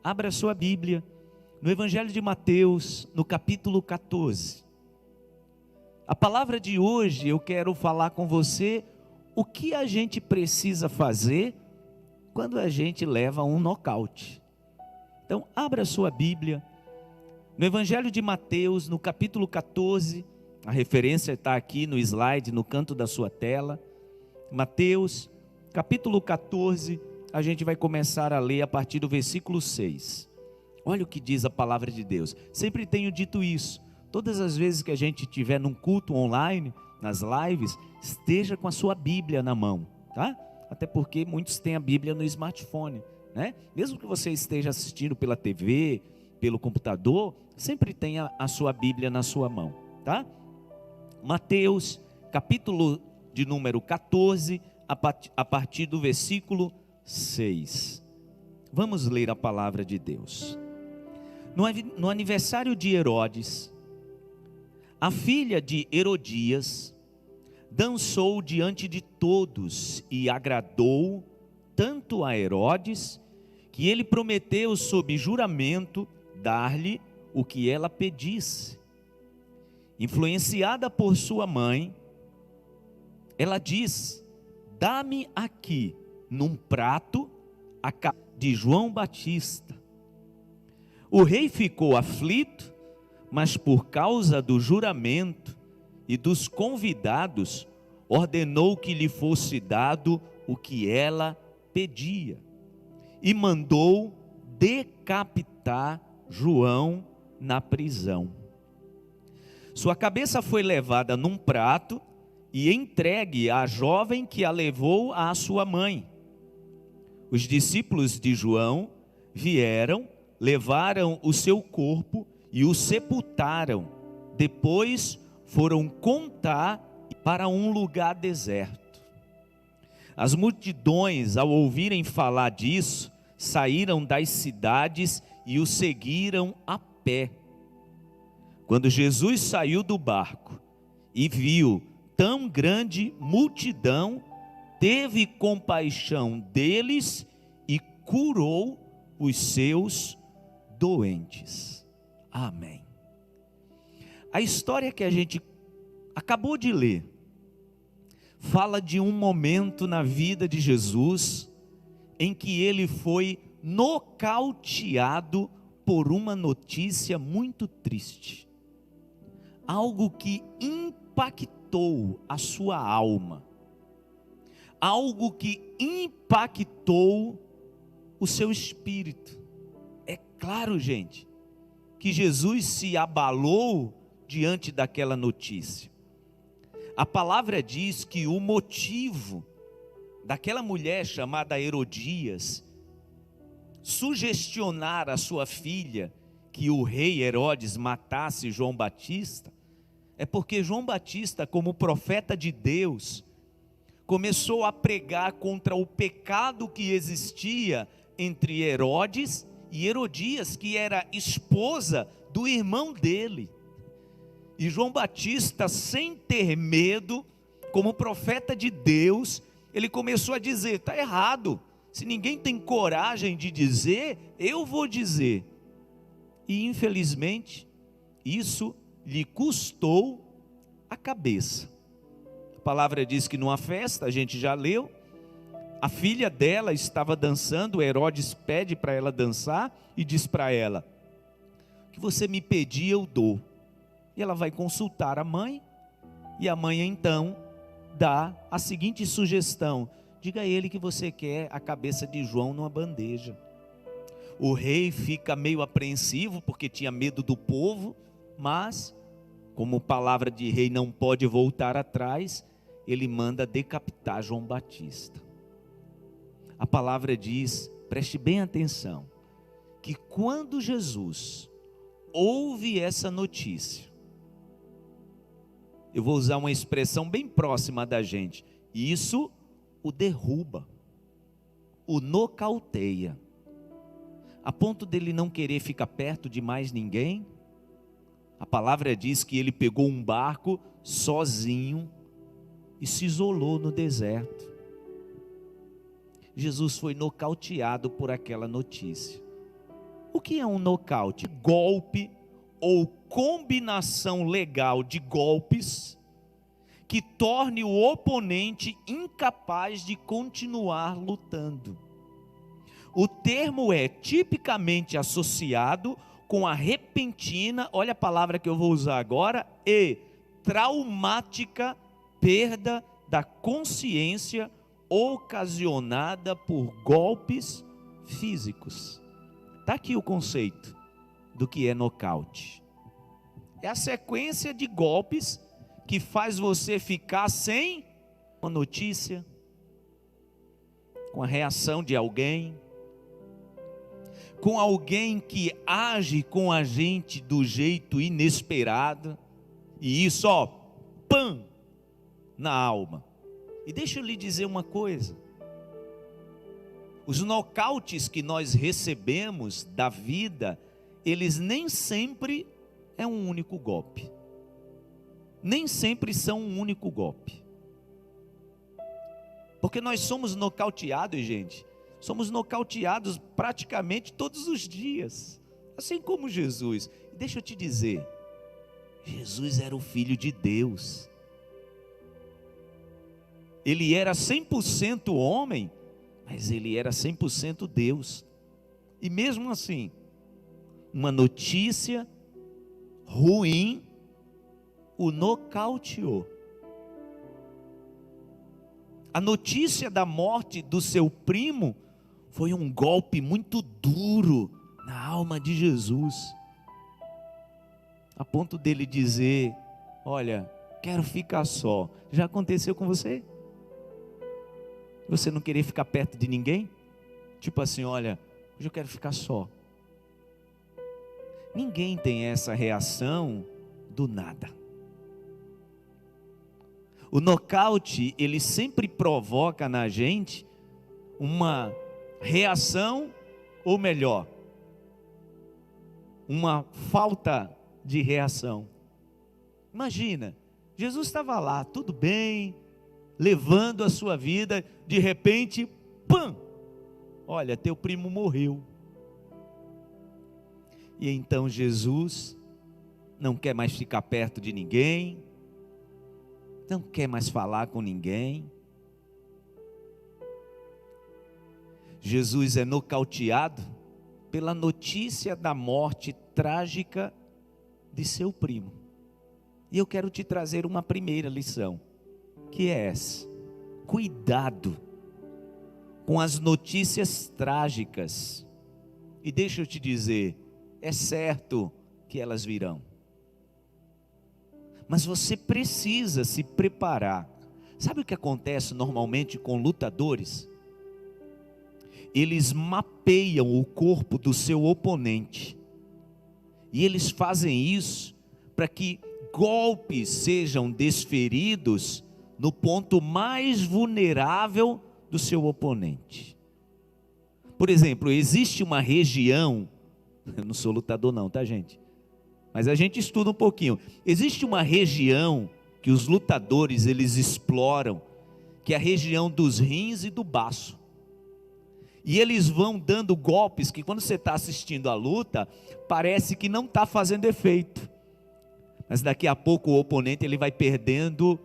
Abra sua Bíblia no Evangelho de Mateus, no capítulo 14. A palavra de hoje eu quero falar com você o que a gente precisa fazer quando a gente leva um nocaute. Então, abra sua Bíblia no Evangelho de Mateus, no capítulo 14, a referência está aqui no slide, no canto da sua tela. Mateus, capítulo 14, a gente vai começar a ler a partir do versículo 6. Olha o que diz a palavra de Deus. Sempre tenho dito isso. Todas as vezes que a gente estiver num culto online, nas lives, esteja com a sua Bíblia na mão, tá? Até porque muitos têm a Bíblia no smartphone, né? Mesmo que você esteja assistindo pela TV, pelo computador, sempre tenha a sua Bíblia na sua mão, tá? Mateus, capítulo de número 14, a partir do versículo 6. Vamos ler a palavra de Deus. No aniversário de Herodes, a filha de Herodias dançou diante de todos e agradou tanto a Herodes, que ele prometeu sob juramento dar-lhe o que ela pedisse. Influenciada por sua mãe, ela diz: dá-me aqui num prato a cabeça de João Batista. O rei ficou aflito, mas por causa do juramento e dos convidados, ordenou que lhe fosse dado o que ela pedia, e mandou decapitar João na prisão. Sua cabeça foi levada num prato e entregue à jovem que a levou à sua mãe. Os discípulos de João vieram, levaram o seu corpo e o sepultaram. Depois foram contar para um lugar deserto. As multidões, ao ouvirem falar disso, saíram das cidades e o seguiram a pé. Quando Jesus saiu do barco e viu tão grande multidão, teve compaixão deles e curou os seus doentes. Amém. A história que a gente acabou de ler fala de um momento na vida de Jesus em que ele foi nocauteado por uma notícia muito triste. Algo que impactou a sua alma. Algo que impactou o seu espírito. É claro, gente, que Jesus se abalou diante daquela notícia. A palavra diz que o motivo daquela mulher chamada Herodias sugestionar a sua filha que o rei Herodes matasse João Batista, é porque João Batista, como profeta de Deus, começou a pregar contra o pecado que existia entre Herodes e Herodias, que era esposa do irmão dele. E João Batista, sem ter medo, como profeta de Deus, ele começou a dizer: está errado, se ninguém tem coragem de dizer, eu vou dizer. E infelizmente, isso lhe custou a cabeça. A palavra diz que numa festa, a gente já leu, a filha dela estava dançando, Herodes pede para ela dançar e diz para ela: o que você me pedir eu dou. E ela vai consultar a mãe, e a mãe então dá a seguinte sugestão: diga a ele que você quer a cabeça de João numa bandeja. O rei fica meio apreensivo, porque tinha medo do povo, mas, como palavra de rei não pode voltar atrás, ele manda decapitar João Batista. A palavra diz, preste bem atenção, que quando Jesus ouve essa notícia, eu vou usar uma expressão bem próxima da gente, isso o derruba, o nocauteia, a ponto dele não querer ficar perto de mais ninguém. A palavra diz que ele pegou um barco sozinho e se isolou no deserto. Jesus foi nocauteado por aquela notícia. O que é um nocaute? Golpe ou combinação legal de golpes que torne o oponente incapaz de continuar lutando. O termo é tipicamente associado com a repentina, olha a palavra que eu vou usar agora, e traumática perda da consciência ocasionada por golpes físicos. Está aqui o conceito do que é nocaute. É a sequência de golpes que faz você ficar sem uma notícia, com a reação de alguém, com alguém que age com a gente do jeito inesperado, e isso, ó, pam, na alma. E deixa eu lhe dizer uma coisa: os nocautes que nós recebemos da vida, eles nem sempre é um único golpe. Nem sempre são um único golpe. Porque nós somos nocauteados, gente. Somos nocauteados praticamente todos os dias. Assim como Jesus. Deixa eu te dizer, Jesus era o Filho de Deus. Ele era 100% homem, mas ele era 100% Deus. E mesmo assim, uma notícia ruim o nocauteou. A notícia da morte do seu primo foi um golpe muito duro na alma de Jesus, a ponto dele dizer: olha, quero ficar só. Já aconteceu com você? Você não querer ficar perto de ninguém? Tipo assim, olha, hoje eu quero ficar só. Ninguém tem essa reação do nada. O nocaute, ele sempre provoca na gente uma reação, ou melhor, uma falta de reação. Imagina, Jesus estava lá, tudo bem, levando a sua vida, de repente, pam! Olha, teu primo morreu. E então Jesus não quer mais ficar perto de ninguém, não quer mais falar com ninguém. Jesus é nocauteado pela notícia da morte trágica de seu primo. E eu quero te trazer uma primeira lição, que é essa: cuidado com as notícias trágicas. E deixa eu te dizer, é certo que elas virão, mas você precisa se preparar. Sabe o que acontece normalmente com lutadores? Eles mapeiam o corpo do seu oponente, e eles fazem isso para que golpes sejam desferidos no ponto mais vulnerável do seu oponente. Por exemplo, existe uma região, eu não sou lutador não, tá, gente? Mas a gente estuda um pouquinho. Existe uma região que os lutadores eles exploram, que é a região dos rins e do baço. E eles vão dando golpes que, quando você está assistindo a luta, parece que não está fazendo efeito. Mas daqui a pouco o oponente ele vai perdendo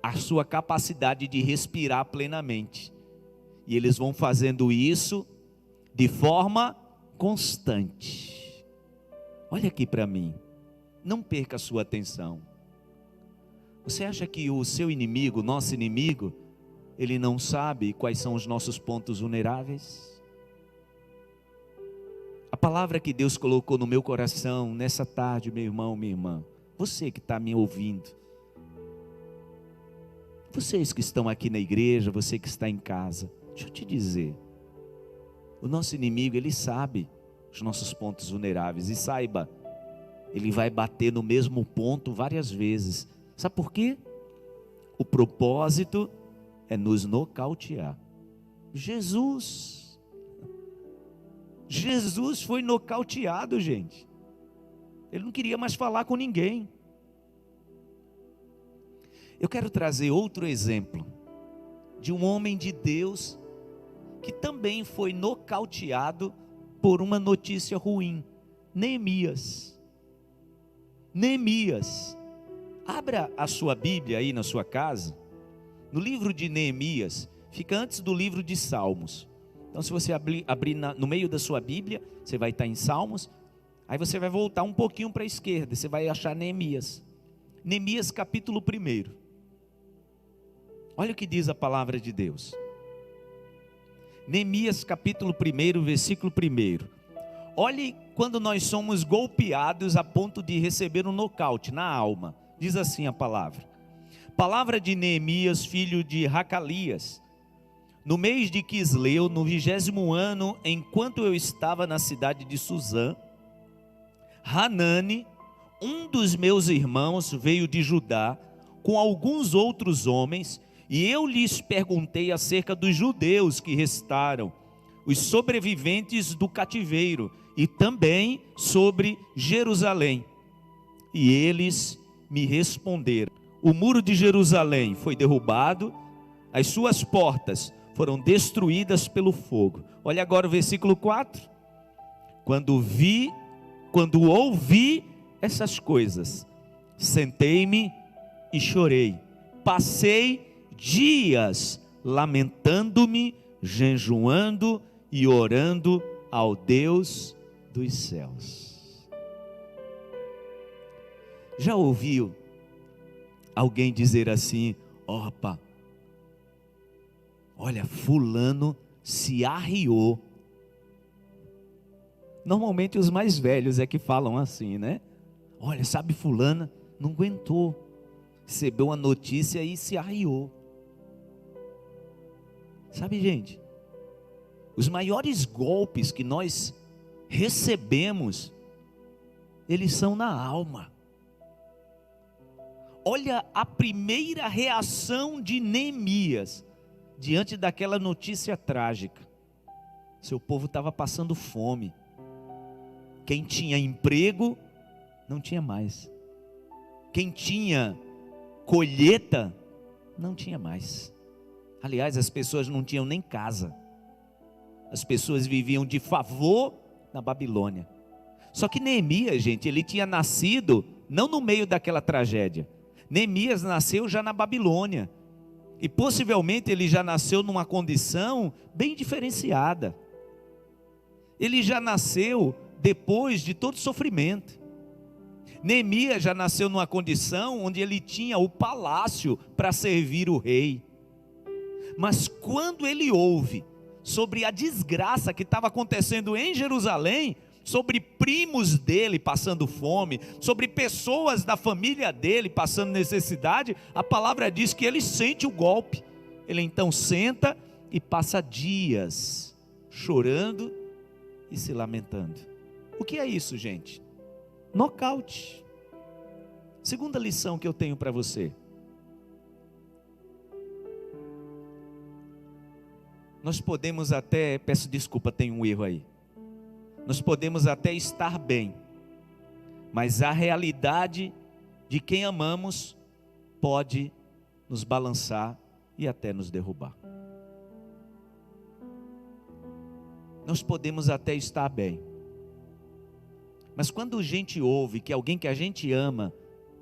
a sua capacidade de respirar plenamente. E eles vão fazendo isso de forma constante. Olha aqui para mim, não perca a sua atenção. Você acha que o seu inimigo, nosso inimigo, ele não sabe quais são os nossos pontos vulneráveis? A palavra que Deus colocou no meu coração nessa tarde, meu irmão, minha irmã, você que está me ouvindo, vocês que estão aqui na igreja, você que está em casa, deixa eu te dizer, o nosso inimigo, ele sabe os nossos pontos vulneráveis, e saiba, ele vai bater no mesmo ponto várias vezes. Sabe por quê? O propósito é nos nocautear. Jesus foi nocauteado, gente. Ele não queria mais falar com ninguém. Eu quero trazer outro exemplo de um homem de Deus que também foi nocauteado por uma notícia ruim. Neemias. Neemias. Abra a sua Bíblia aí na sua casa. No livro de Neemias, fica antes do livro de Salmos. Então se você abrir no meio da sua Bíblia, você vai estar em Salmos. Aí você vai voltar um pouquinho para a esquerda, você vai achar Neemias. Neemias capítulo 1. Olha o que diz a palavra de Deus. Neemias capítulo 1, versículo 1. Olhe quando nós somos golpeados a ponto de receber um nocaute na alma. Diz assim a palavra. Palavra de Neemias, filho de Racalias. No mês de Quisleu, no 20º ano, enquanto eu estava na cidade de Suzã, Hanani, um dos meus irmãos, veio de Judá com alguns outros homens, e eu lhes perguntei acerca dos judeus que restaram, os sobreviventes do cativeiro, e também sobre Jerusalém. E eles me responderam: o muro de Jerusalém foi derrubado, as suas portas foram destruídas pelo fogo. Olha agora o versículo 4. Quando ouvi essas coisas, sentei-me e chorei. Passei dias lamentando-me, jejuando e orando ao Deus dos céus. Já ouviu alguém dizer assim: opa, olha, fulano se arriou? Normalmente os mais velhos é que falam assim, né? Olha, sabe, fulana não aguentou, recebeu a notícia e se arriou. Sabe, gente, os maiores golpes que nós recebemos, eles são na alma. Olha a primeira reação de Neemias diante daquela notícia trágica. Seu povo estava passando fome. Quem tinha emprego não tinha mais. Quem tinha colheita não tinha mais. Aliás, as pessoas não tinham nem casa. As pessoas viviam de favor na Babilônia. Só que Neemias, gente, ele tinha nascido não no meio daquela tragédia. Neemias nasceu já na Babilônia. E possivelmente ele já nasceu numa condição bem diferenciada. Ele já nasceu depois de todo sofrimento. Neemias já nasceu numa condição onde ele tinha o palácio para servir o rei. Mas quando ele ouve sobre a desgraça que estava acontecendo em Jerusalém, sobre primos dele passando fome, sobre pessoas da família dele passando necessidade, a palavra diz que ele sente o golpe. Ele então senta e passa dias chorando e se lamentando. O que é isso, gente? Nocaute. Segunda lição que eu tenho para você. Nós podemos até, peço desculpa, tem um erro aí. Nós podemos até estar bem, mas a realidade de quem amamos pode nos balançar e até nos derrubar. Nós podemos até estar bem, mas quando a gente ouve que alguém que a gente ama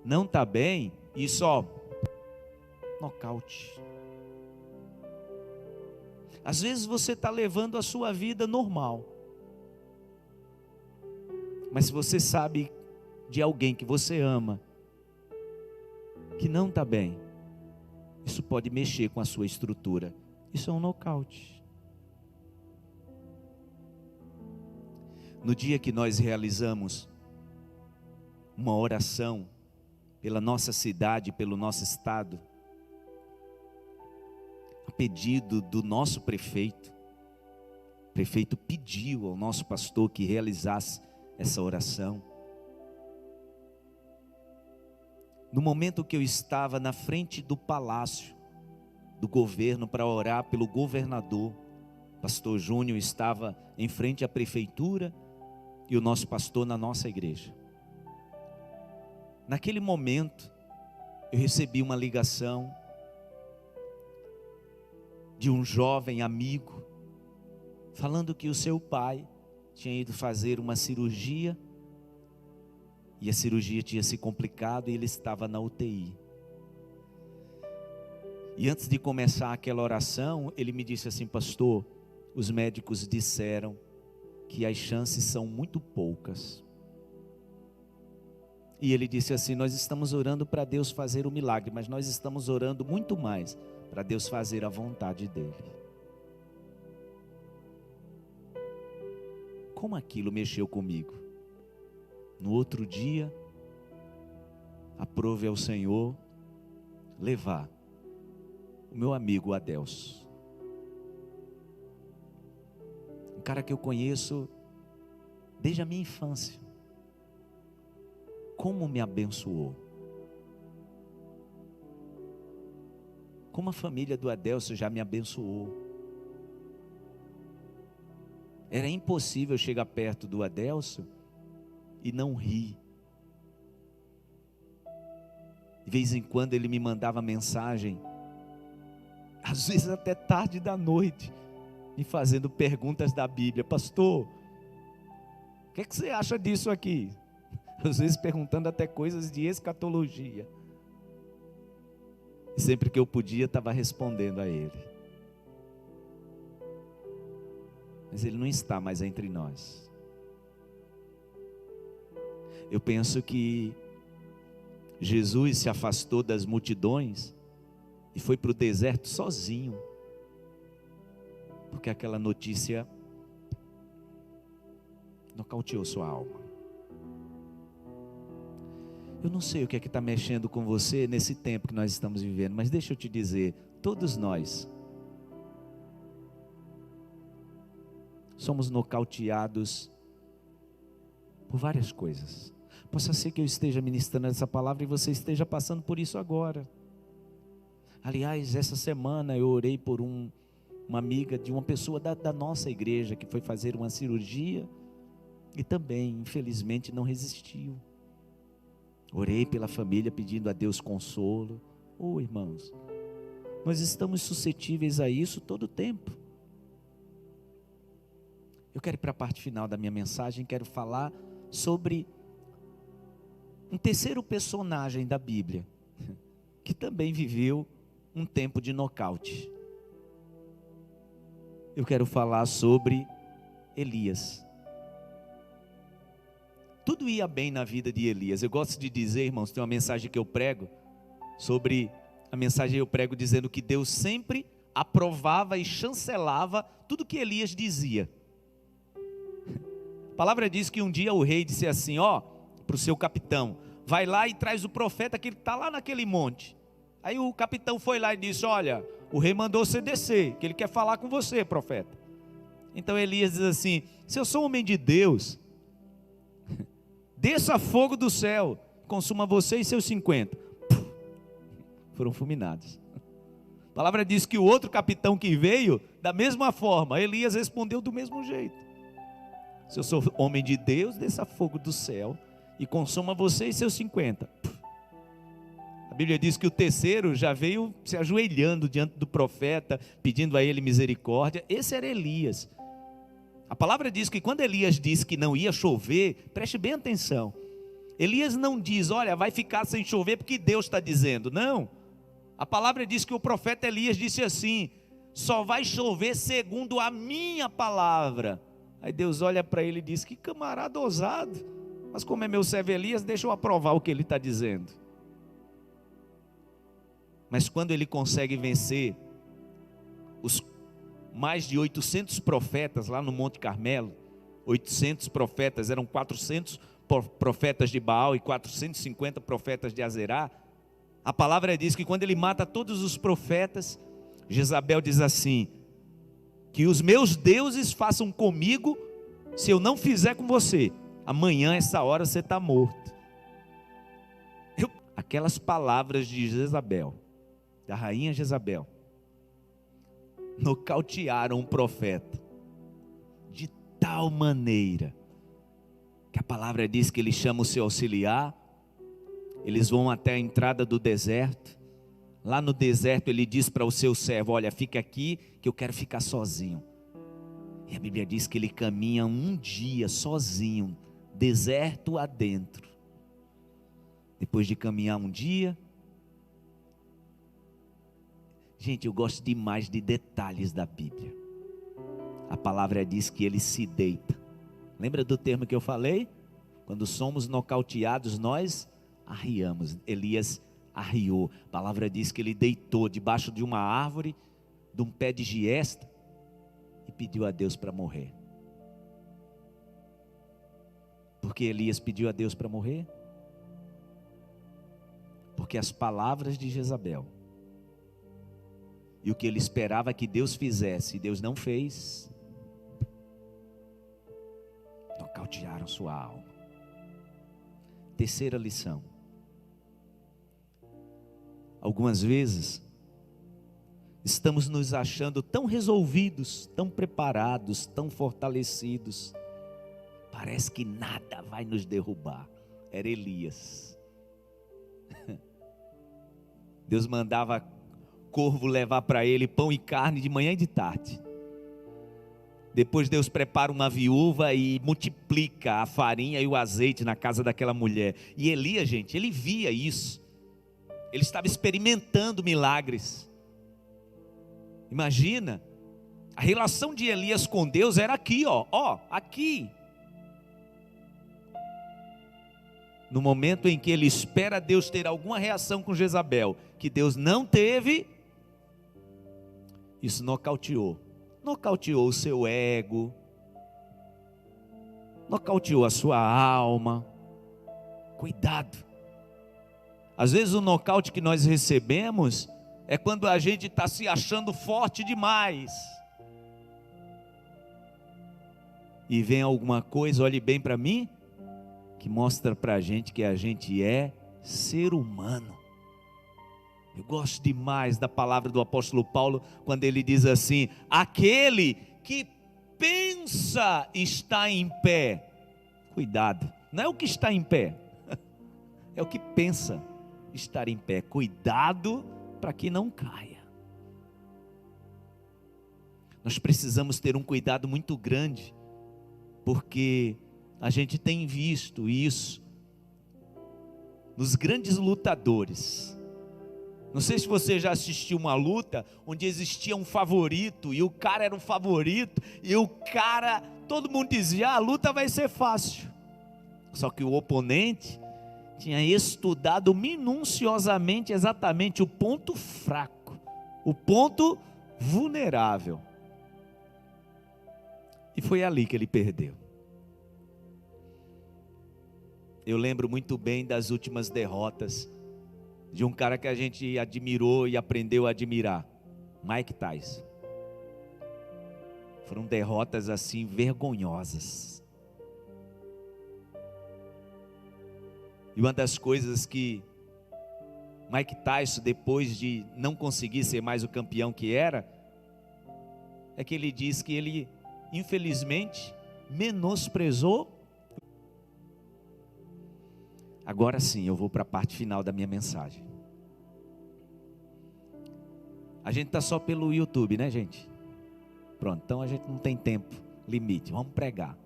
não está bem, isso nocaute. Às vezes você está levando a sua vida normal, mas se você sabe de alguém que você ama, que não está bem, isso pode mexer com a sua estrutura. Isso é um nocaute. No dia que nós realizamos uma oração pela nossa cidade, pelo nosso estado, a pedido do nosso prefeito, o prefeito pediu ao nosso pastor que realizasse essa oração. No momento que eu estava na frente do palácio do governo para orar pelo governador, pastor Júnior estava em frente à prefeitura e o nosso pastor na nossa igreja. Naquele momento, eu recebi uma ligação de um jovem amigo, falando que o seu pai tinha ido fazer uma cirurgia, e a cirurgia tinha se complicado e ele estava na UTI. E antes de começar aquela oração, ele me disse assim: pastor, os médicos disseram que as chances são muito poucas. E ele disse assim: nós estamos orando para Deus fazer o milagre, mas nós estamos orando muito mais para Deus fazer a vontade dele. Como aquilo mexeu comigo. No outro dia, aprove ao Senhor levar o meu amigo Adelso, um cara que eu conheço desde a minha infância. Como me abençoou. Como a família do Adelso já me abençoou. Era impossível chegar perto do Adelso e não rir. De vez em quando ele me mandava mensagem, às vezes até tarde da noite, me fazendo perguntas da Bíblia. Pastor, o que você acha disso aqui? Às vezes perguntando até coisas de escatologia. E sempre que eu podia, estava respondendo a ele. Mas ele não está mais entre nós. Eu penso que Jesus se afastou das multidões e foi para o deserto sozinho, porque aquela notícia nocauteou sua alma. Eu não sei o que é que está mexendo com você nesse tempo que nós estamos vivendo, mas deixa eu te dizer, todos nós somos nocauteados por várias coisas. Possa ser que eu esteja ministrando essa palavra e você esteja passando por isso agora. Aliás, essa semana eu orei por uma amiga de uma pessoa da nossa igreja que foi fazer uma cirurgia e também, infelizmente, não resistiu. Orei pela família pedindo a Deus consolo. Irmãos, nós estamos suscetíveis a isso todo o tempo. Eu quero ir para a parte final da minha mensagem, quero falar sobre um terceiro personagem da Bíblia, que também viveu um tempo de nocaute. Eu quero falar sobre Elias. Tudo ia bem na vida de Elias. Eu gosto de dizer, irmãos, tem uma mensagem que eu prego, sobre a mensagem eu prego dizendo que Deus sempre aprovava e chancelava tudo que Elias dizia. A palavra diz que um dia o rei disse assim, para o seu capitão, vai lá e traz o profeta que está lá naquele monte. Aí o capitão foi lá e disse, olha, o rei mandou você descer, que ele quer falar com você, profeta. Então Elias diz assim, se eu sou homem de Deus, desça fogo do céu, consuma você e seus 50. Foram fulminados. A palavra diz que o outro capitão que veio, da mesma forma, Elias respondeu do mesmo jeito. Se eu sou homem de Deus, desça fogo do céu e consuma você e seus 50. A Bíblia diz que o terceiro já veio se ajoelhando diante do profeta, pedindo a ele misericórdia. Esse era Elias. A palavra diz que quando Elias disse que não ia chover, preste bem atenção. Elias não diz, olha, vai ficar sem chover porque Deus está dizendo. Não. A palavra diz que o profeta Elias disse assim, só vai chover segundo a minha palavra. Aí Deus olha para ele e diz, que camarada ousado. Mas como é meu servo Elias, deixa eu aprovar o que ele está dizendo. Mas quando ele consegue vencer os mais de 800 profetas lá no Monte Carmelo, 800 profetas, eram 400 profetas de Baal e 450 profetas de Azerá. A palavra diz que quando ele mata todos os profetas, Jezabel diz assim, que os meus deuses façam comigo, se eu não fizer com você, amanhã essa hora você está morto. Aquelas palavras de Jezabel, da rainha Jezabel, nocautearam um profeta, de tal maneira, que a palavra diz que ele chama o seu auxiliar, eles vão até a entrada do deserto, lá no deserto ele diz para o seu servo, olha, fica aqui que eu quero ficar sozinho. E a Bíblia diz que ele caminha um dia sozinho, deserto adentro. Depois de caminhar um dia, gente, eu gosto demais de detalhes da Bíblia. A palavra diz que ele se deita. Lembra do termo que eu falei? Quando somos nocauteados, nós arriamos. Elias arriou. A palavra diz que ele deitou debaixo de uma árvore, de um pé de giesta, e pediu a Deus para morrer. Por que Elias pediu a Deus para morrer? Porque as palavras de Jezabel e o que ele esperava que Deus fizesse, Deus não fez, nocautearam sua alma. Terceira lição. Algumas vezes estamos nos achando tão resolvidos, tão preparados, tão fortalecidos. Parece que nada vai nos derrubar. Era Elias. Deus mandava corvo levar para ele pão e carne de manhã e de tarde. Depois Deus prepara uma viúva e multiplica a farinha e o azeite na casa daquela mulher. E Elias, gente, ele via isso. Ele estava experimentando milagres. Imagina, a relação de Elias com Deus era aqui, aqui. No momento em que ele espera Deus ter alguma reação com Jezabel, que Deus não teve, isso nocauteou o seu ego, nocauteou a sua alma. Cuidado. Às vezes o nocaute que nós recebemos é quando a gente está se achando forte demais. E vem alguma coisa, olhe bem para mim, que mostra para a gente que a gente é ser humano. Eu gosto demais da palavra do apóstolo Paulo, quando ele diz assim: aquele que pensa estar em pé. Cuidado, não é o que está em pé, é o que pensa estar em pé. Cuidado para que não caia. Nós precisamos ter um cuidado muito grande, porque a gente tem visto isso nos grandes lutadores. Não sei se você já assistiu uma luta onde existia um favorito, e o cara era um favorito, e o cara, todo mundo dizia, a luta vai ser fácil. Só que o oponente tinha estudado minuciosamente exatamente o ponto fraco, o ponto vulnerável. E foi ali que ele perdeu. Eu lembro muito bem das últimas derrotas de um cara que a gente admirou e aprendeu a admirar, Mike Tyson. Foram derrotas assim vergonhosas. E uma das coisas que Mike Tyson, depois de não conseguir ser mais o campeão que era, é que ele diz que ele, infelizmente, menosprezou. Agora sim, eu vou para a parte final da minha mensagem. A gente está só pelo YouTube, né, gente? Pronto, então a gente não tem tempo limite, vamos pregar.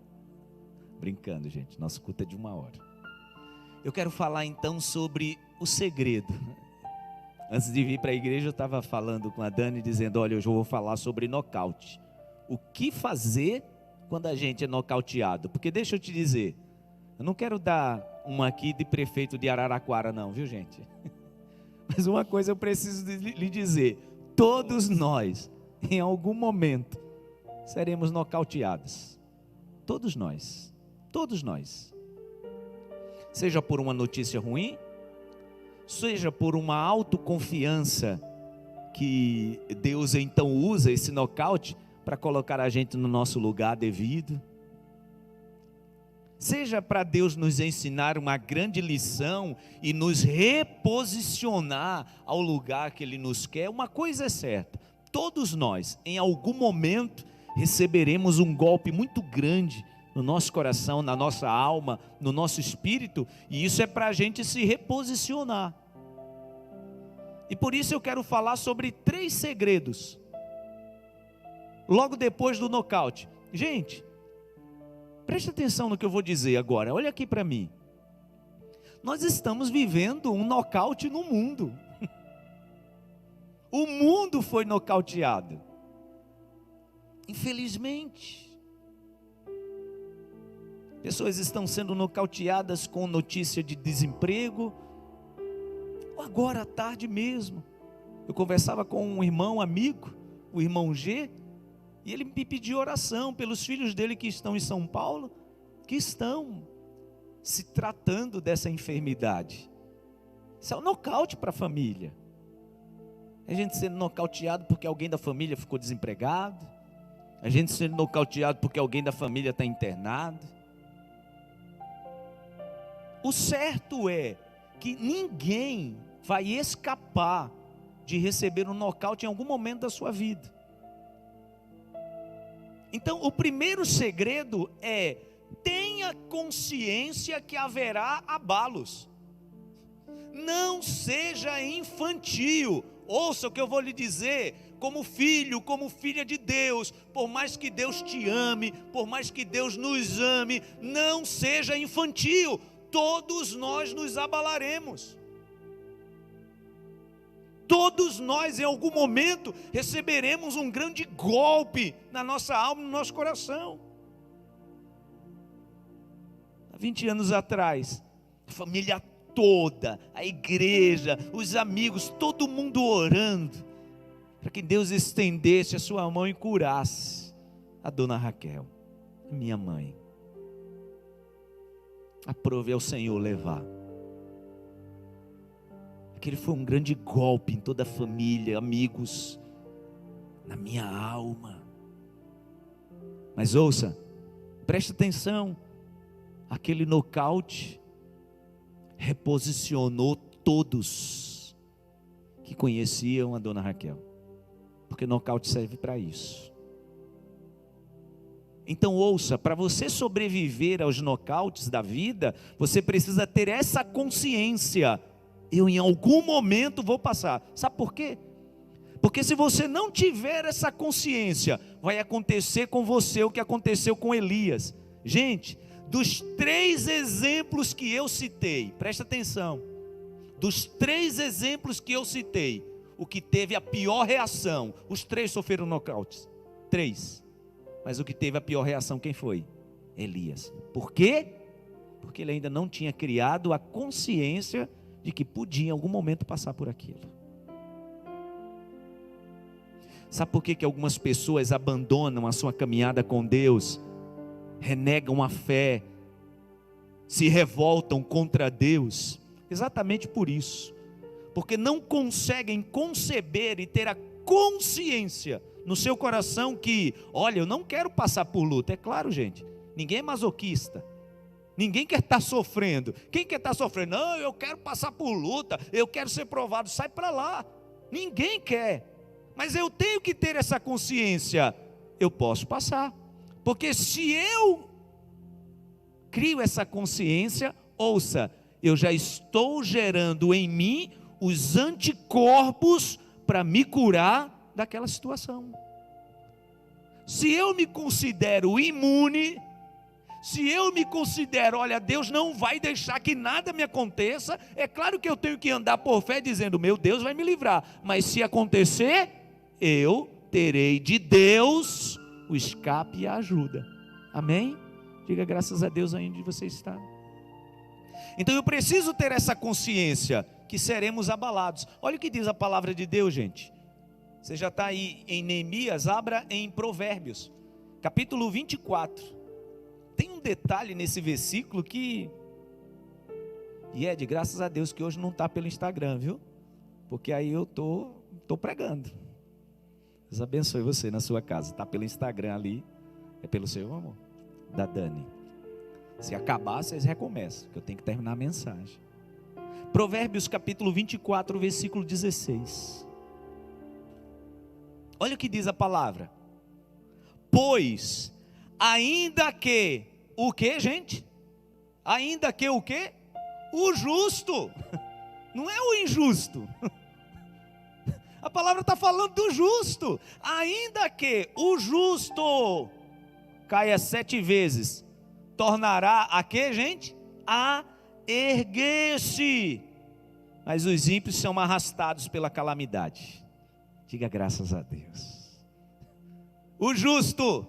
Brincando, gente, nosso culto é de 1 hora. Eu quero falar então sobre o segredo. Antes de vir para a igreja, eu estava falando com a Dani, dizendo, olha, hoje eu vou falar sobre nocaute. O que fazer quando a gente é nocauteado? Porque deixa eu te dizer, eu não quero dar uma aqui de prefeito de Araraquara não, viu, gente? Mas uma coisa eu preciso lhe dizer, todos nós, em algum momento, seremos nocauteados. Todos nós. Seja por uma notícia ruim, seja por uma autoconfiança que Deus então usa esse nocaute para colocar a gente no nosso lugar devido. Seja para Deus nos ensinar uma grande lição e nos reposicionar ao lugar que Ele nos quer. Uma coisa é certa, todos nós, em algum momento, receberemos um golpe muito grande no nosso coração, na nossa alma, no nosso espírito, e isso é para a gente se reposicionar. E por isso eu quero falar sobre 3 segredos, logo depois do nocaute. Gente, preste atenção no que eu vou dizer agora. Olha aqui para mim. Nós estamos vivendo um nocaute no mundo. O mundo foi nocauteado. Infelizmente. Pessoas estão sendo nocauteadas com notícia de desemprego. Agora à tarde mesmo, eu conversava com um irmão amigo, o irmão G, e ele me pediu oração pelos filhos dele que estão em São Paulo, que estão se tratando dessa enfermidade. Isso é um nocaute para a família. A gente sendo nocauteado porque alguém da família ficou desempregado, a gente sendo nocauteado porque alguém da família está internado. O certo é que ninguém vai escapar de receber um nocaute em algum momento da sua vida. Então, o primeiro segredo é: tenha consciência que haverá abalos. Não seja infantil. Ouça o que eu vou lhe dizer. Como filho, como filha de Deus, por mais que Deus te ame, por mais que Deus nos ame, não seja infantil. Todos nós nos abalaremos. Todos nós em algum momento receberemos um grande golpe na nossa alma, no nosso coração. Há 20 anos atrás, a família toda, a igreja, os amigos, todo mundo orando, para que Deus estendesse a sua mão e curasse a dona Raquel, minha mãe. Aprove ao Senhor levar. Aquele foi um grande golpe em toda a família, amigos, na minha alma. Mas ouça, preste atenção, aquele nocaute reposicionou todos que conheciam a dona Raquel, porque nocaute serve para isso. Então ouça, para você sobreviver aos nocautes da vida, você precisa ter essa consciência: eu em algum momento vou passar. Sabe por quê? Porque se você não tiver essa consciência, vai acontecer com você o que aconteceu com Elias. Gente, dos 3 exemplos que eu citei, presta atenção, dos 3 exemplos que eu citei, o que teve a pior reação, os 3 sofreram nocautes, 3, mas o que teve a pior reação, quem foi? Elias. Por quê? Porque ele ainda não tinha criado a consciência de que podia em algum momento passar por aquilo. Sabe por que algumas pessoas abandonam a sua caminhada com Deus, renegam a fé, se revoltam contra Deus? Exatamente por isso, porque não conseguem conceber e ter a consciência no seu coração que, olha, eu não quero passar por luta. É claro, gente, ninguém é masoquista. Ninguém quer estar sofrendo. Quem quer estar sofrendo? Não, eu quero passar por luta, eu quero ser provado. Sai para lá. Ninguém quer. Mas eu tenho que ter essa consciência. Eu posso passar. Porque se eu crio essa consciência, ouça, eu já estou gerando em mim os anticorpos para me curar daquela situação. Se eu me considero imune, se eu me considero, olha, Deus não vai deixar que nada me aconteça, é claro que eu tenho que andar por fé dizendo, meu Deus vai me livrar, mas se acontecer, eu terei de Deus o escape e a ajuda. Amém? Diga graças a Deus aí onde você está. Então eu preciso ter essa consciência que seremos abalados. Olha o que diz a palavra de Deus, gente. Você já está aí em Neemias, abra em Provérbios, capítulo 24. Tem um detalhe nesse versículo que, e de graças a Deus que hoje não está pelo Instagram, viu? Porque aí eu tô pregando. Deus abençoe você na sua casa. Está pelo Instagram ali, é pelo seu amor, da Dani. Se acabar, vocês recomeçam, que eu tenho que terminar a mensagem. Provérbios capítulo 24, versículo 16. Olha o que diz a palavra. Pois, ainda que, o que, gente? Ainda que o que? O justo, não é o injusto. A palavra está falando do justo. Ainda que o justo caia 7 vezes, tornará a quê, gente? A erguer-se. Mas os ímpios são arrastados pela calamidade. Diga graças a Deus. O justo,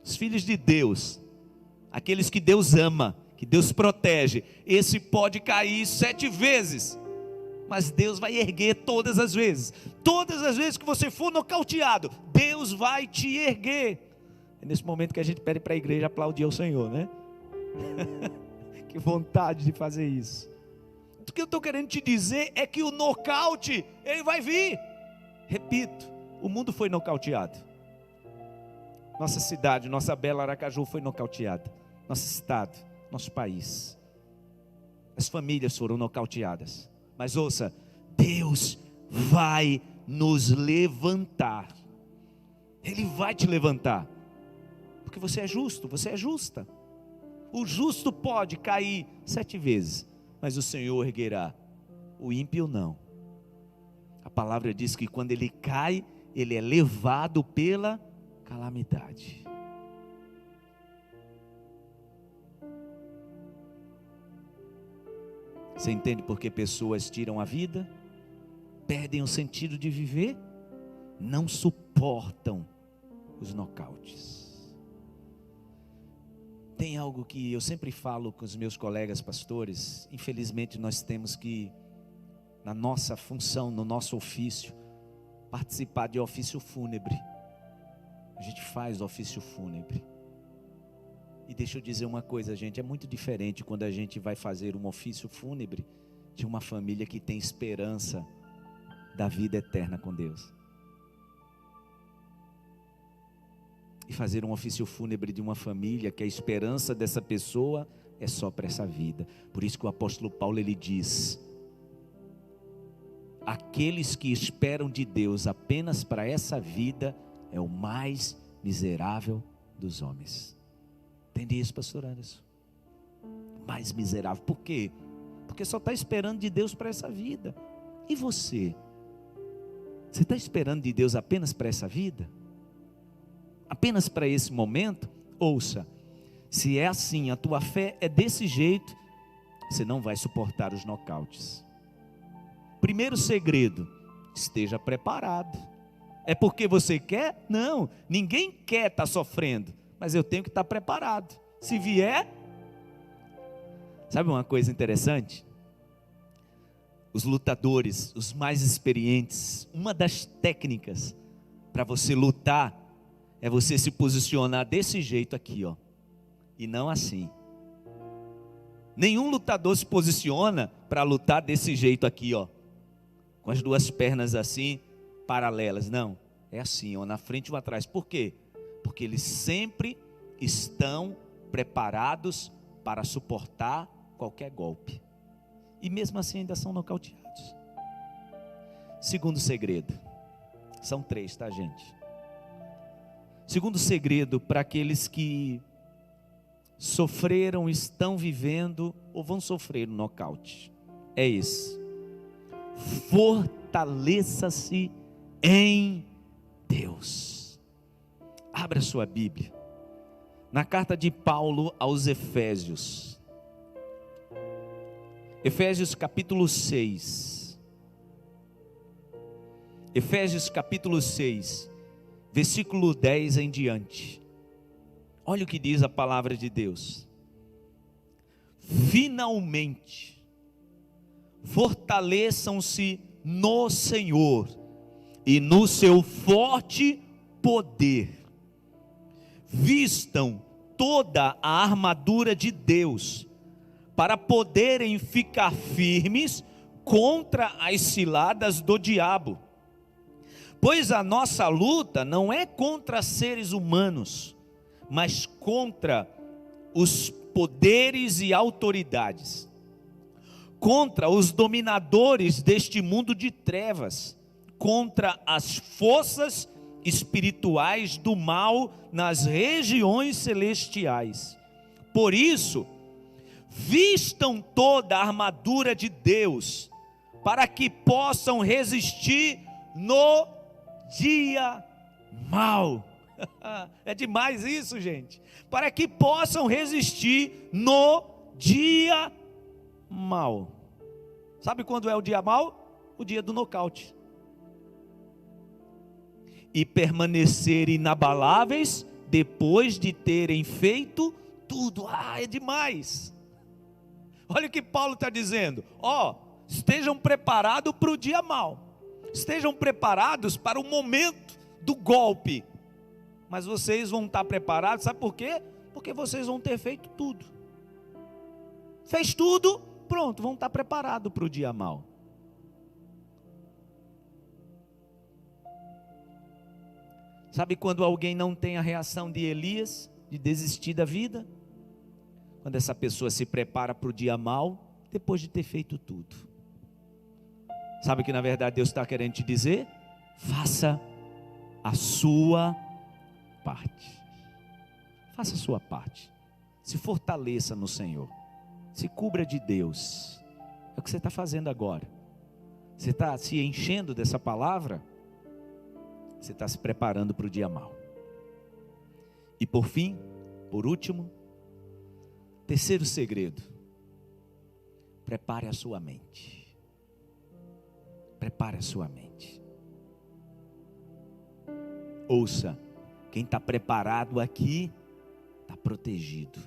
os filhos de Deus, aqueles que Deus ama, que Deus protege, esse pode cair 7 vezes, mas Deus vai erguer todas as vezes. Todas as vezes que você for nocauteado, Deus vai te erguer. É nesse momento que a gente pede para a igreja aplaudir ao Senhor, né? Que vontade de fazer isso. O que eu estou querendo te dizer é que o nocaute, ele vai vir. Repito, o mundo foi nocauteado. Nossa cidade, nossa bela Aracaju foi nocauteada. Nosso estado, nosso país. As famílias foram nocauteadas. Mas ouça, Deus vai nos levantar. Ele vai te levantar. Porque você é justo, você é justa. O justo pode cair 7 vezes, mas o Senhor erguerá. O ímpio não. A palavra diz que quando ele cai, ele é levado pela calamidade. Você entende por que pessoas tiram a vida? Perdem o sentido de viver? Não suportam os nocautes. Tem algo que eu sempre falo com os meus colegas pastores. Infelizmente nós temos que, na nossa função, no nosso ofício, participar de ofício fúnebre. A gente faz ofício fúnebre. E deixa eu dizer uma coisa, gente, é muito diferente quando a gente vai fazer um ofício fúnebre de uma família que tem esperança da vida eterna com Deus. E fazer um ofício fúnebre de uma família que a esperança dessa pessoa é só para essa vida. Por isso que o apóstolo Paulo, ele diz: aqueles que esperam de Deus apenas para essa vida é o mais miserável dos homens. Entende isso, pastor Anderson? Mais miserável. Por quê? Porque só está esperando de Deus para essa vida. E você? Você está esperando de Deus apenas para essa vida? Apenas para esse momento? Ouça, se é assim, a tua fé é desse jeito, você não vai suportar os nocautes. Primeiro segredo, esteja preparado. É porque você quer? Não, ninguém quer estar sofrendo, mas eu tenho que estar preparado. Se vier, sabe uma coisa interessante? Os lutadores, os mais experientes, uma das técnicas para você lutar é você se posicionar desse jeito aqui, ó, e não assim. Nenhum lutador se posiciona para lutar desse jeito aqui, ó, com as duas pernas assim, paralelas. Não, é assim, ó, na frente ou atrás. Por quê? Porque eles sempre estão preparados para suportar qualquer golpe. E mesmo assim ainda são nocauteados. Segundo segredo. São 3, tá, gente? Segundo segredo para aqueles que sofreram, estão vivendo ou vão sofrer um nocaute. É esse. Fortaleça-se em Deus. Abra sua Bíblia. Na carta de Paulo aos Efésios. Efésios capítulo 6. Efésios capítulo 6. Versículo 10 em diante. Olha o que diz a palavra de Deus. Finalmente, fortaleçam-se no Senhor e no seu forte poder. Vistam toda a armadura de Deus, para poderem ficar firmes contra as ciladas do diabo. Pois a nossa luta não é contra seres humanos, mas contra os poderes e autoridades, contra os dominadores deste mundo de trevas, contra as forças espirituais do mal nas regiões celestiais. Por isso, vistam toda a armadura de Deus, para que possam resistir no dia mau. É demais isso, gente. Para que possam resistir no dia mau. Sabe quando é o dia mau? O dia do nocaute. E permanecer inabaláveis depois de terem feito tudo. É demais. Olha o que Paulo está dizendo. Estejam preparados para o dia mau. Estejam preparados para o momento do golpe. Mas vocês vão estar preparados, sabe por quê? Porque vocês vão ter feito tudo. Fez tudo, pronto, vão estar preparados para o dia mau. Sabe quando alguém não tem a reação de Elias, de desistir da vida? Quando essa pessoa se prepara para o dia mau, depois de ter feito tudo. Sabe o que na verdade Deus está querendo te dizer? Faça a sua parte. Faça a sua parte. Se fortaleça no Senhor. Se cubra de Deus. É o que você está fazendo agora. Você está se enchendo dessa palavra. Você está se preparando para o dia mau. E por fim, por último, terceiro segredo. Prepare a sua mente. Prepare a sua mente. Ouça, quem está preparado aqui, está protegido.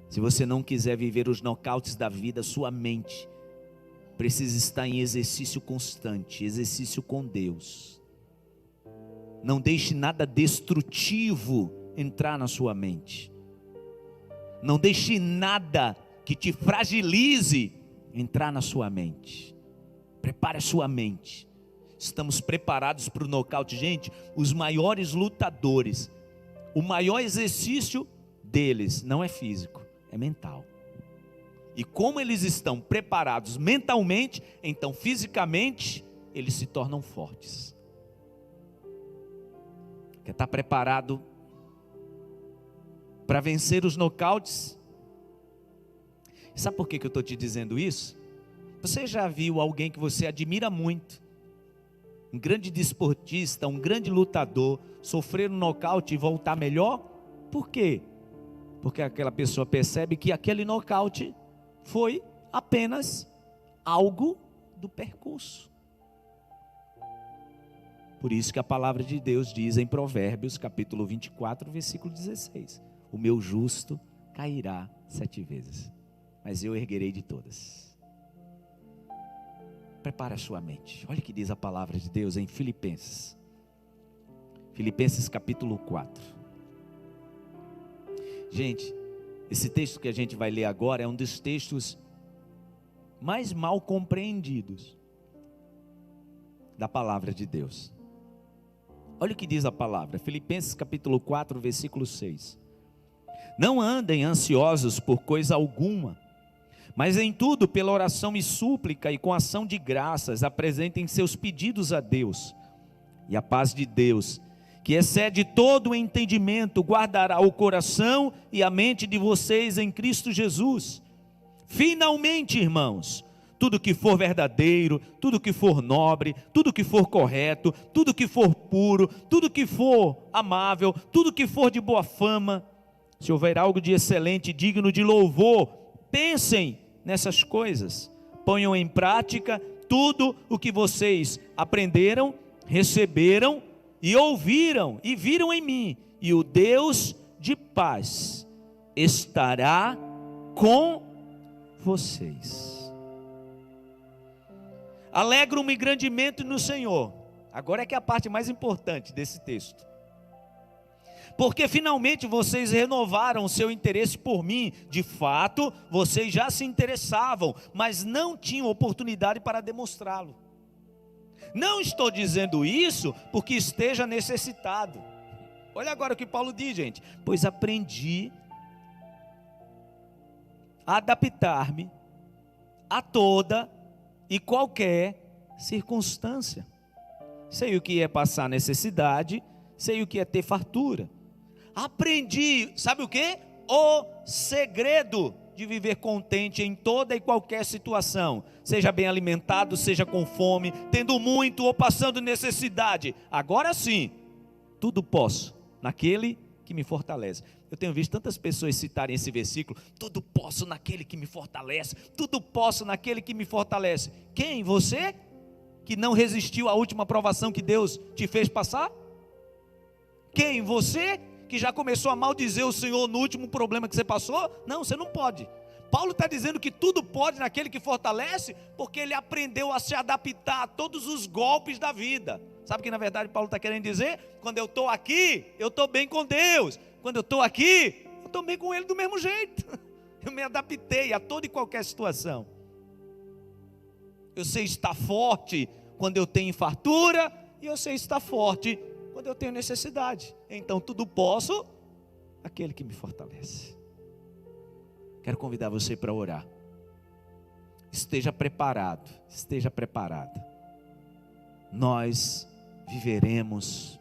Se você não quiser viver os nocautes da vida, sua mente precisa estar em exercício constante, exercício com Deus. Não deixe nada destrutivo entrar na sua mente. Não deixe nada que te fragilize entrar na sua mente. Prepare a sua mente. Estamos preparados para o nocaute. Gente, os maiores lutadores, o maior exercício deles não é físico, é mental. E como eles estão preparados mentalmente, então fisicamente, eles se tornam fortes. Quer estar preparado para vencer os nocautes? Sabe por que eu estou te dizendo isso? Você já viu alguém que você admira muito, um grande desportista, um grande lutador, sofrer um nocaute e voltar melhor? Por quê? Porque aquela pessoa percebe que aquele nocaute foi apenas algo do percurso. Por isso que a palavra de Deus diz em Provérbios, capítulo 24, versículo 16: o meu justo cairá 7 vezes, mas eu erguerei de todas. Prepare a sua mente. Olha o que diz a palavra de Deus em Filipenses. Filipenses capítulo 4. Gente, esse texto que a gente vai ler agora é um dos textos mais mal compreendidos da palavra de Deus. Olha o que diz a palavra, Filipenses capítulo 4, versículo 6. Não andem ansiosos por coisa alguma, mas em tudo pela oração e súplica e com ação de graças apresentem seus pedidos a Deus. E a paz de Deus, que excede todo o entendimento, guardará o coração e a mente de vocês em Cristo Jesus. Finalmente, irmãos, tudo que for verdadeiro, tudo que for nobre, tudo que for correto, tudo que for puro, tudo que for amável, tudo que for de boa fama, se houver algo de excelente e digno de louvor, pensem nessas coisas. Ponham em prática tudo o que vocês aprenderam, receberam e ouviram e viram em mim, e o Deus de paz estará com vocês. Alegro-me grandemente no Senhor. Agora é que é a parte mais importante desse texto. Porque finalmente vocês renovaram o seu interesse por mim. De fato, vocês já se interessavam, mas não tinham oportunidade para demonstrá-lo. Não estou dizendo isso porque esteja necessitado. Olha agora o que Paulo diz, gente. Pois aprendi a adaptar-me a toda e qualquer circunstância. Sei o que é passar necessidade, sei o que é ter fartura. Aprendi, sabe o que? O segredo de viver contente em toda e qualquer situação, seja bem alimentado, seja com fome, tendo muito ou passando necessidade. Agora sim, tudo posso naquele que me fortalece. Eu tenho visto tantas pessoas citarem esse versículo: tudo posso naquele que me fortalece, tudo posso naquele que me fortalece. Quem? Você? Que não resistiu à última provação que Deus te fez passar? Quem? Você? Que já começou a maldizer o Senhor no último problema que você passou? Não, você não pode. Paulo está dizendo que tudo pode naquele que fortalece, porque ele aprendeu a se adaptar a todos os golpes da vida. Sabe o que na verdade Paulo está querendo dizer? Quando eu estou aqui, eu estou bem com Deus. Quando eu estou aqui, eu estou bem com Ele do mesmo jeito. Eu me adaptei a toda e qualquer situação. Eu sei estar forte quando eu tenho fartura, e eu sei estar forte quando eu tenho necessidade. Então tudo posso aquele que me fortalece. Quero convidar você para orar. Esteja preparado, esteja preparada. Nós viveremos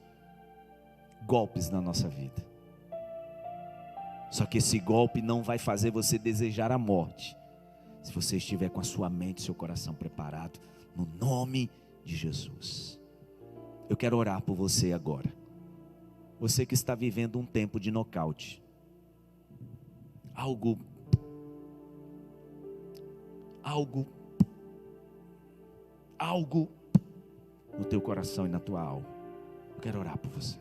golpes na nossa vida. Só que esse golpe não vai fazer você desejar a morte, se você estiver com a sua mente e seu coração preparado, no nome de Jesus. Eu quero orar por você agora. Você que está vivendo um tempo de nocaute. Algo no teu coração e na tua alma. Eu quero orar por você.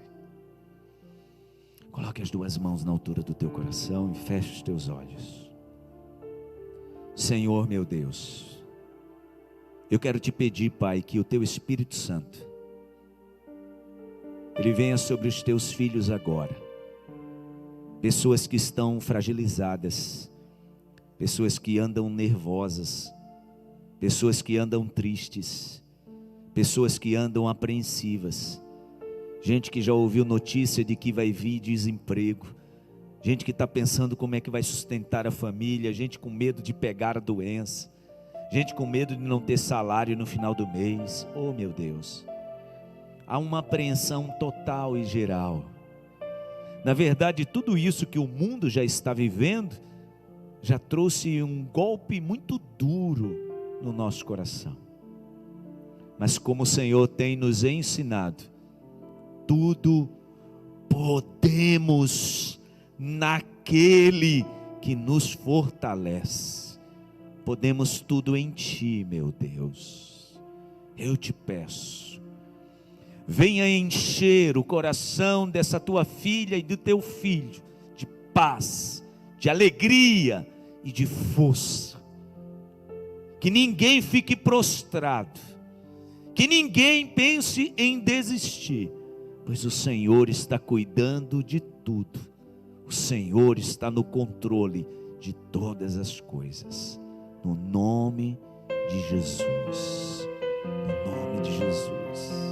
Coloque as duas mãos na altura do teu coração e feche os teus olhos. Senhor meu Deus, eu quero te pedir, Pai, que o teu Espírito Santo, ele venha sobre os teus filhos agora. Pessoas que estão fragilizadas, pessoas que andam nervosas, pessoas que andam tristes, pessoas que andam apreensivas, gente que já ouviu notícia de que vai vir desemprego, gente que está pensando como é que vai sustentar a família, gente com medo de pegar a doença, gente com medo de não ter salário no final do mês. Oh meu Deus, há uma apreensão total e geral. Na verdade, tudo isso que o mundo já está vivendo, já trouxe um golpe muito duro no nosso coração. Mas como o Senhor tem nos ensinado, tudo podemos naquele que nos fortalece. Podemos tudo em Ti, meu Deus. Eu te peço, venha encher o coração dessa tua filha e do teu filho de paz, de alegria e de força. Que ninguém fique prostrado, que ninguém pense em desistir, pois o Senhor está cuidando de tudo. O Senhor está no controle de todas as coisas. No nome de Jesus. No nome de Jesus.